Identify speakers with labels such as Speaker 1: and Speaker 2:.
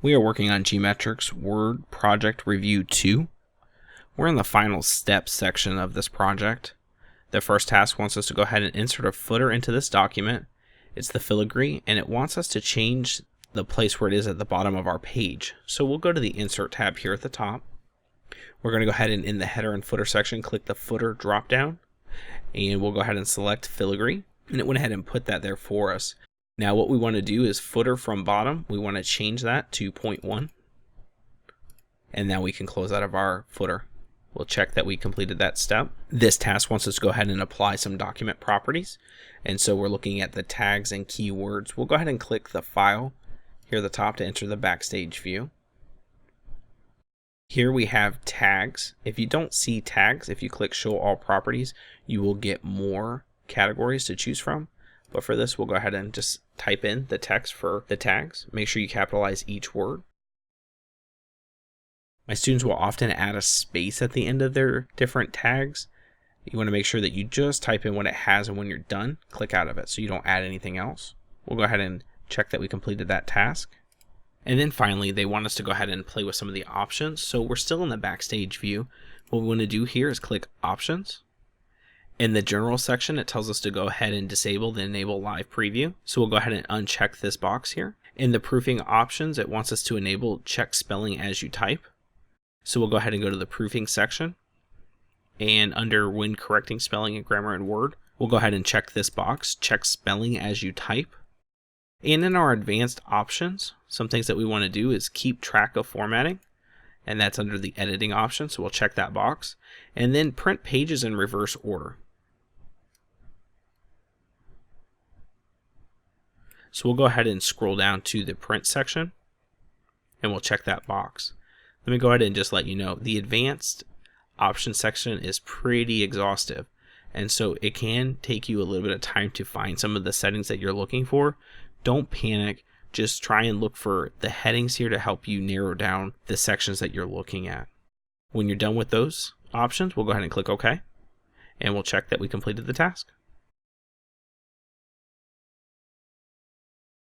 Speaker 1: We are working on GMetrix Word Project Review 2. We're in the final steps section of this project. The first task wants us to go ahead and insert a footer into this document. It's the filigree, and it wants us to change the place where it is at the bottom of our page. So we'll go to the Insert tab here at the top. We're going to go ahead and in the header and footer section, click the footer drop down, and we'll go ahead and select filigree, and it went ahead and put that there for us. Now what we want to do is footer from bottom. We want to change that to 0.1. And now we can close out of our footer. We'll check that we completed that step. This task wants us to go ahead and apply some document properties. And so we're looking at the tags and keywords. We'll go ahead and click the file here at the top to enter the backstage view. Here we have tags. If you don't see tags, if you click show all properties, you will get more categories to choose from. But for this, we'll go ahead and just type in the text for the tags. Make sure you capitalize each word. My students will often add a space at the end of their different tags. You want to make sure that you just type in what it has, and when you're done, click out of it so you don't add anything else. We'll go ahead and check that we completed that task. And then finally, they want us to go ahead and play with some of the options. So we're still in the backstage view. What we want to do here is click Options. In the general section, it tells us to go ahead and disable the enable live preview. So we'll go ahead and uncheck this box here. In the proofing options, it wants us to enable check spelling as you type. So we'll go ahead and go to the proofing section. And under when correcting spelling and grammar in Word, we'll go ahead and check this box, check spelling as you type. And in our advanced options, some things that we want to do is keep track of formatting. And that's under the editing option. So we'll check that box. And then print pages in reverse order. So we'll go ahead and scroll down to the print section, and we'll check that box. Let me go ahead and just let you know, the advanced option section is pretty exhaustive, and so it can take you a little bit of time to find some of the settings that you're looking for. Don't panic, just try and look for the headings here to help you narrow down the sections that you're looking at. When you're done with those options, we'll go ahead and click OK, and we'll check that we completed the task.